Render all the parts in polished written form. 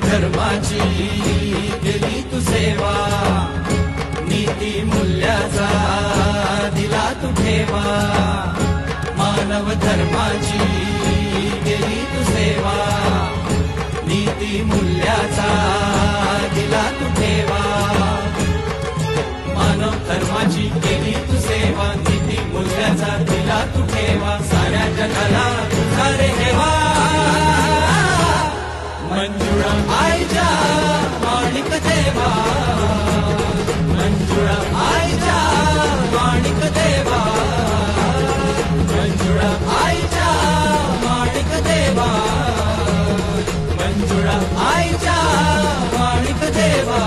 धर्माची केली तू सेवा, नीती मूल्याचा दिला तू ठेवा। मानव धर्माची केली तू सेवा, नीती मूल्याचा दिला तू ठेवा। मानव धर्माची केली तू सेवा, नीती मूल्याचा दिला तू ठेवा। साऱ्या जगाला तुझा रे हेवा, मंजुळा आईच्या माणिक देवा, मंजुळा आईच्या माणिक देवा, मंजुळा आईच्या माणिक देवा, मंजुळा आईच्या माणिक देवा।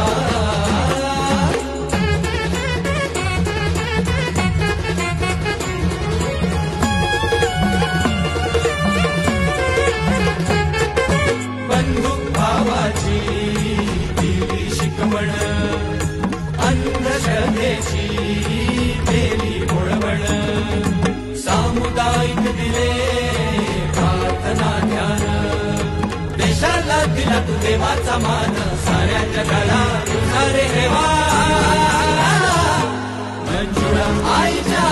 शिकवण अंधश्रद्धेची केली मुळवण, सामुदायिक दिले प्रार्थना ध्यान। देशाला दिला तू देवाचा मान, साऱ्या जगाला तुझा रे हेवा, मंजुळा आईच्या